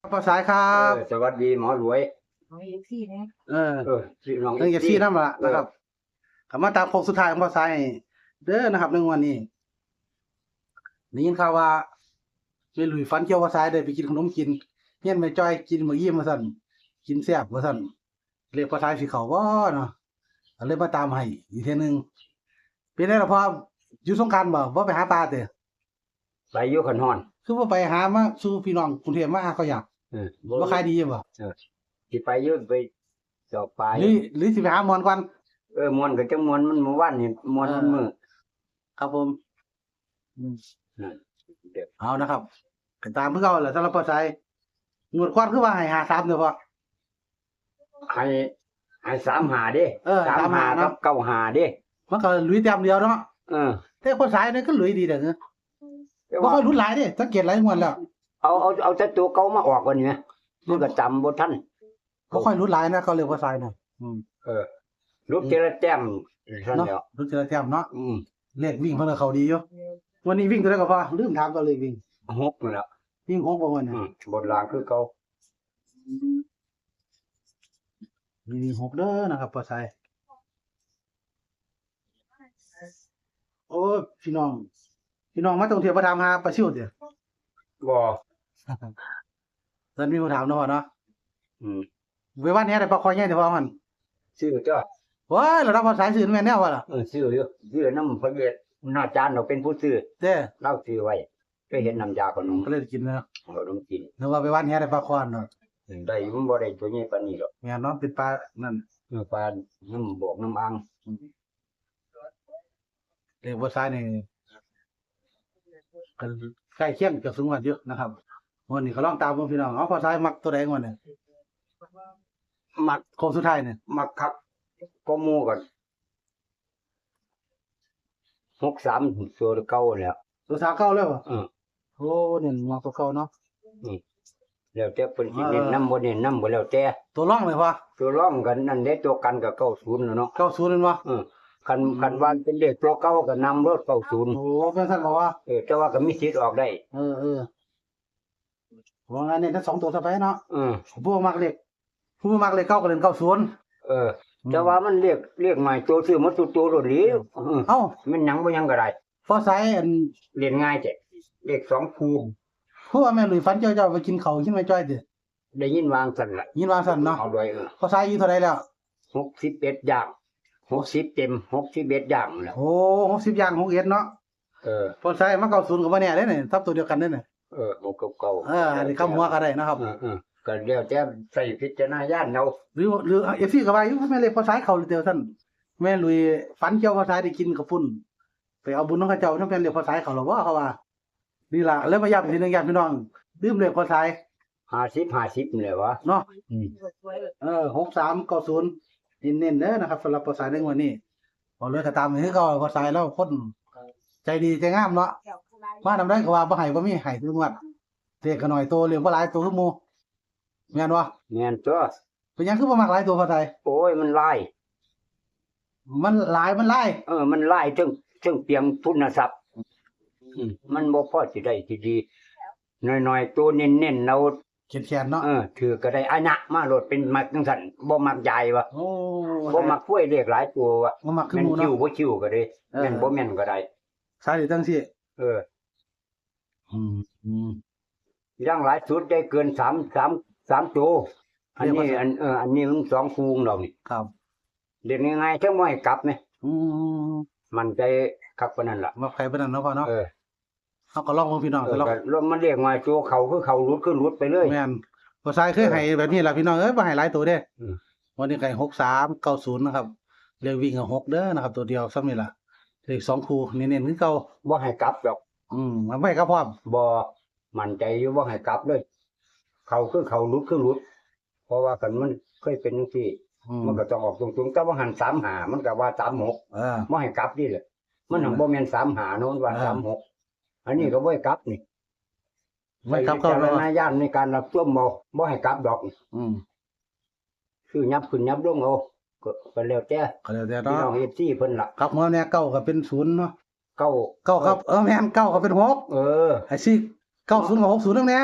ภาษาครับสวัสดีหมอรวยน้องเอฟซีนะเออพี่น้องเรื่องเอฟซีนั่นละนะครับกลับมาตามโค้งสุดท้ายของภาษาให้เด้อนะครับในวันนี้ได้ยินข่าวว่าแม่หลุยฟันเกี่ยวภาษาได้ไปกินขนมกินเฮียนแม่จ้อยกินมื้อยิ้มว่าซั่นกินแซ่บว่าซั่นเรียกภาษาสิเข้าบ่เนาะก็เลยมาตามให้อีกเทื่อนึงเป็นได้ล่ะพ่ออยู่สงกรานต์บ่ไปหาปลาเด้อ ไปอยู่ขันฮ้อนคือบ่ไปหามาสู่พี่น้องกรุงเทพมาหาเขาอยาก บ่ขายดีบ่ สิไปอยู่ไปสอบปลายหรือสิไปหาหมอนก่อน มวนก็จังมวนมันเมื่อวานนี่มวนมันมื้อครับผมนั่นเด็กเอานะครับก็ตามเพิ่นเก่าแหละสำหรับภาษางวดก่อนคือว่าให้53เด้อพ่อ ให้35เด้35กับ95เด้มันก็หลุยแต้มเดียวเนาะแต่ภาษาเนี่ยก็หลุยดีเด้อบ่ค่อยรุนหลายเด้สังเกตหลายงวดแล้วเอาแต่ตัวเก่ามาออกก่อนนี่มันก็จำบ่ทันบ่ค่อยรุนหลายนะเขาเรียกภาษาน่ะรูปเจระแต้มซั่น เนาะ แล้ว รุนเจอแต้มเนาะเลขวิ่งเพิ่นก็เข้าดีอยู่วันนี้วิ่งตัวใดก็พอลืมถามตัวเลขวิ่ง6นั่นแหละวิ่ง6บ่วันนี้บนรางคือเก่ามี6เด้อนะครับภาษาโอ้พี่น้องมาท่องเที่ยวมาถามหาปลาซิวเด้อ บ่ เพิ่นมีผู้ถามเนาะพ่อเนาะอืมเว้ยวันนี้ได้ปลาคอยใหญ่เด้อพ่อมัน ชื่อจ้ะว้ายระดับภาษาซื่อแม่นแนวว่าล่ะชื่ออยู่ชื่อนำพระเวทอาจารย์เราเป็นผู้ชื่อเด้อเล่าชื่อไว้ก็เห็นน้ำยาขนมก็เลยกินเนาะเราต้องกินนึกว่าไปวันนี้ได้ปลาคอนเนาะได้มันบ่ได้ตัวใหญ่ปานนี้หรอกแม่นเนาะเป็นปลานั่นปลาน้ำบกน้ำอ่างเรียกภาษานี่ก็ใกล้เคียงกับสูงวัดอยู่นะครับวันนี้ก็ลองตามเบิ่งพี่น้องเอาภาษามักตัวใดก่อนเนี่ย มักโค้งสุดท้ายเนี่ย มักคักก็หมู่ก่อน63ตัวเก่าแล้วตัวสาเก่าแล้วบ่โอ้เนี่ยมักตัวเก่าเนาะแล้วแต่เพิ่นสิเน้นนำบ่เน้นนำบ่แล้วแต่ตัวร่องเลยพ่อตัวร่องกันนั่นเด้ตัวกันก็90แล้วเนาะ90นั่นบ่คันว่าเป็นเลขตัวเก่าก็นำรถ90โอ้เป็นซั่นบ่ว่าแต่ว่าก็มีสิทธิ์ออกได้ว่างั้นเนี่ยทั้ง2ตัวซะไปเนาะผู้มักเลขเก่าก็เล่น90แต่ว่ามันเรียกใหม่ตัวซื้อหมดตัวโลดหลีเอ้ามันหยังบ่ยังก็ได้พอสายอันเรียนง่ายจ้ะเลข2คู่ผู้ว่าแม่หลุยฝันเจ้าไปกินข้าวกินไม่จ้อยติได้ยินวางสั่นล่ะยินว่าซั่นเนาะเอาด้วยพอสายอยู่เท่าใดแล้ว61อย่าง60เต็ม61อย่างแล้วโอ้60อย่าง61เนาะพอสายมา90ก็บ่แน่เด้เนี่ยทับตัวเดียวกันเด้เนี่ย6กับเก่าอันนี้คำหัวก็ได้นะครับก็แล้วแต่ใส่พิจารณญาณเอาหรือ FC ก็ว่าอยู่แม่เลยพอสายเข้าเดียวซั่นแม่ลุยฝันเกี่ยวพอสายได้กินข้าวปุ้นไปเอาบุญของเขาเจ้าทั้งแผ่นเรียกพอสายเขาหรอว่าเขาว่านี่ล่ะแล้วมาย้ำอีกทีนึงญาติพี่น้องลืมเลขพอสาย50นี่แหละวะเนาะ6390เน้นๆเด้อนะครับสำหรับพอสายในงวดนี้บ่เลยก็ตามคือเก่าพอสายแล้วคนใจดีใจงามเนาะมาทำได้ก็ว่าบ่ให้บ่มีให้ทุกงวดเลขก็น้อยโตเรื่องบ่หลายตัวคือหมู่แม่นบ่แม่นตัวเป็นหยังคือบ่มักหลายตัวพอสายโอ้ยมันหลายมันหลายมันหลายถึงเปรียงทุนทรัพย์มันบ่พอสิได้ที่ดีน้อยๆตัวเน้นๆเราเขียนๆเนาะถือก็ได้อะนะมาโลดเป็นมักจังซั่นบ่มักใหญ่วะโอ้บ่มักป่วยเลขหลายตัววะบ่มักคือหมู่เนาะบ่คิวก็ได้แม่นบ่แม่นก็ได้สายจังซี่อย่างหลายสุดได้เกิน3ตัวอันนี้มัน2คูงดอกนี่ครับเรียนง่ายๆจังบ่ให้กลับแม่มันใจคักปานนั้นล่ะบ่ใครปานนั้นเนาะพ่อเนาะเฮาก็ลองเบิ่งพี่น้องก็ลองมันเรียกว่าตัวเขาคือเขารุดคือรุดไปเลยแม่นพอสายเคยให้แบบนี้ล่ะพี่น้องบ่ให้หลายตัวเด้วันนี้ก็ให้6390นะครับเรียกวิ่งก็6เด้อนะครับตัวเดียวซ้ำนี่ล่ะเลข2คู่เน้นๆคือเก่าบ่ให้กลับดอกมันบ่ให้กลับพร้อมบ่มั่นใจอยู่บ่ให้กลับเลยเขาคือเขารุดคือรุดเพราะว่ากันมันเคยเป็นจังซี่มันก็ต้องออกตรงๆแต่ว่าหัน35มันก็ว่า36บ่ให้กลับนี่แหละมันหันบ่แม่น35โน้นว่า36อันนี้ก็บ่ให้กลับนี่ไม่กลับก็นายานในการรับชมบ่ให้กลับดอกคือยับขึ้นยับลงเอาก็แล้วแต่เนาะพี่น้อง FC เพิ่นล่ะกลับหัวเนี่ย9ก็เป็น0เนาะ9ครับแม่น9ก็เป็น6ไอ้สิ 90กับ60นั่นแน่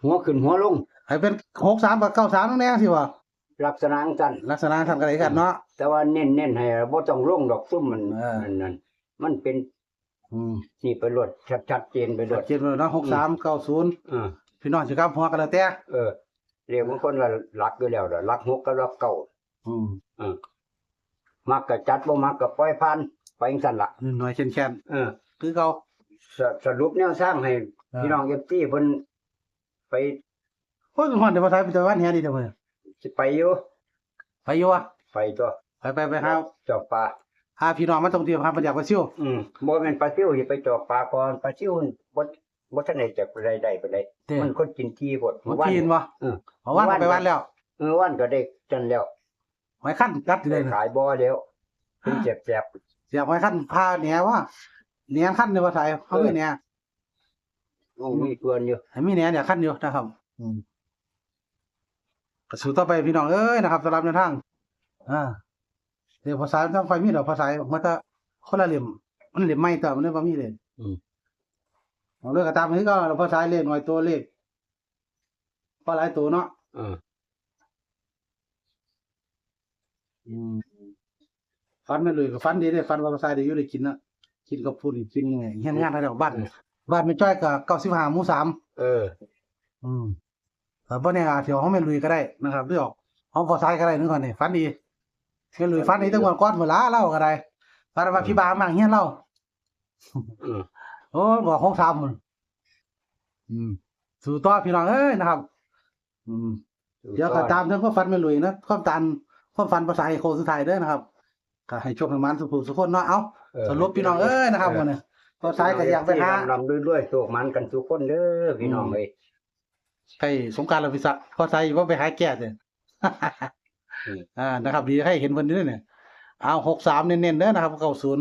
หัวขึ้นหัวลง ให้เป็น63กับ93นั่นแน่สิว่า ลักษณะจังซั่น ลักษณะทำกันได้กันเนาะ แต่ว่าเน้นๆให้บ่ต้องลงดอกซุ่มมัน นั่นมันเป็น นี่ไปรวดชัดเจนไปรวด เจ็ดเลยเนาะ63 90พี่น้องสิครับหัวกันแล้วแต่ เรียกบางคนว่าหลักอยู่แล้วล่ะหลัก6กับหลักเก้ามักก็จัดบ่มักก็ปล่อยผ่านไปจังซั่นล่ะ หน่อยแค้นๆคือเก่า สรุปแนวสร้างให้พี่น้อง FT เพิ่นไป โอ้ยฮ้อนเดี๋ยวภาษาเป็นตะวันแฮดีเด้อมื้อ สิไปอยู่ ไปอยู่วะ ไปตัว ไปหา จอบปลา หาพี่น้องมาท่องเที่ยวหาบรรยากาศชิว บ่แม่นปลาซิวสิไปจอบปลาก่อนปลาซิวบ่ทันได้จักได้ไปได้มันคนกินที่พด มันกินบ่เพราะว่าไปวันแล้ว วันก็ได้จันแล้ว หอยคั่นกัดอยู่เลย ขายบ่แล้วเป็นแซ่บ เสียบหอยคั่นพาแหนว่าแหนคั่นในภาษาเขามีแหน ๆมีเพื่อนอยู่ ให้มีแหนเนี่ยคั่นอยู่นะครับก็สู่ต่อไปพี่น้องเอ้ยนะครับสำหรับแนวทางเดี๋ยวภาษาทางไฟมีดอกภาษามันจะคนละเหลี่ยมมันเหลี่ยมไม่ต่อมันเลยบ่มีเลยเอาเลยก็ตามนี้ก็ภาษาเลขหน่อยตัวเลขพอหลายตัวเนาะฟันไม่เลยก็ฟันดีได้ฟันว่าภาษาได้อยู่ได้กินนะกินกับพูดอีกสิ่งไงเฮียนงานอะไรบ้านไม่จ้อยกับ95หมู่3แต่บ่แน่อาจสิเอาของแม่ลุยก็ได้นะครับหรือออกของภาษาก็ได้นึงก่อนนี่ฟันดีแม่ลุยฟันดีตั้งวันก่อนเวลาเล่าก็ได้ฟันว่าพี่บามาเฮียนเล่าโอ้บอกของ3มันสู่ต่อพี่น้องเอ้ยนะครับเดี๋ยวก็ตามเรื่องความฝันแม่ลุยนะความฝันภาษาโคสุดท้ายเด้อนะครับก็ให้โชคให้มันสุขคนเนาะเอาสรุปพี่น้องเอ้ยนะครับมื้อนี้ภาษาก็อยากไปหา ลำด้วยโชคมันกันทุกคนเด้อพี่น้องเอ้ย ใครสงกรานต์เราพิษะภาษาอยู่ว่าไปหาแก่เด้อนะครับดีให้เห็นเพิ่นด้วยเนี่ยเอา63เน้นๆเด้อนะครับ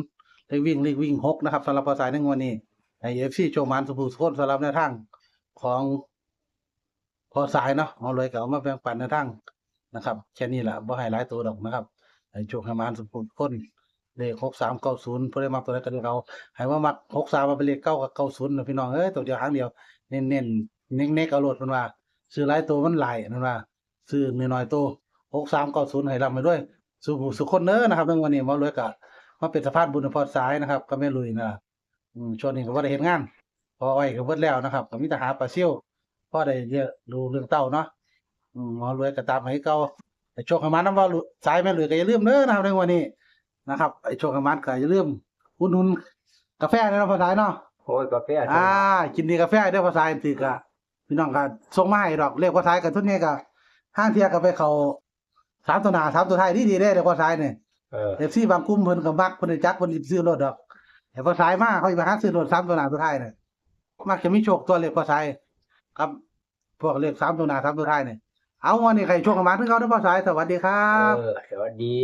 90เลขวิ่ง6นะครับสำหรับภาษาในวันนี้ให้ FC โชว์มันสุขคนสำหรับแนวทางของพอสายเนาะเอาเลยก็เอามาแบ่งปันแนวทางนะครับแค่นี้แหละบ่ให้หลายตัวดอกนะครับให้โชคให้มันสุขคนเลข6390เพิ่นได้มักตัวใดก็ได้เอาให้ว่ามัก63มาเป็นเลข9กับ90นะพี่น้องเอ้ยตัวเดียวครั้งเดียวเน้นเน็กเอาโลดเพิ่นว่าซื้อหลายตัวมันหลายนั่นว่าซื้อน้อยๆตัว6390ให้ร่ำไปด้วยสุขคนเด้อนะครับในวันนี้บ่รวยก็มาเป็นสะพานบุญพอสายนะครับก็แม่ลุยนะช่วงนี้ก็บ่ได้เฮ็ดงานพออ้อยก็เบิดแล้วนะครับก็มีแต่หาปลาซิวพอได้เยอะดูเรื่องเต้าเนาะหมอรวยก็ตามให้เก่าไอ้โชคให้มันนำว่าสายแม่ลุยก็อย่าลืมเด้อนะครับในวันนี้นะครับไอ้โชคให้มันก็อย่าลืมอุดหนุนกาแฟเนาะพอสายเนาะ โอ้ยกาแฟ กินดีกาแฟเด้อภาษาอังกฤษก็พี่น้องก็ส่งมาให้ดอกเรียกภาษากันทุกนี้ก็ห้างเที่ยก็ไปเข้า3ตัวหน้า3ตัวท้ายดีๆเด้อภาษาเนี่ยFC บางกลุ่มเพิ่นก็มักเพิ่นจักเพิ่นสิซื้อรถดอกแต่ภาษามาเขาสิไปหาซื้อรถ3ตัวหน้าตัวท้ายเนี่ยมักจะมีโชคตัวเลขภาษาครับพวกเลข3ตัวหน้า3ตัวท้ายเนี่ยเอาวันนี้ใครโชคกันมาถึงเขาเด้อภาษาสวัสดีครับ สวัสดี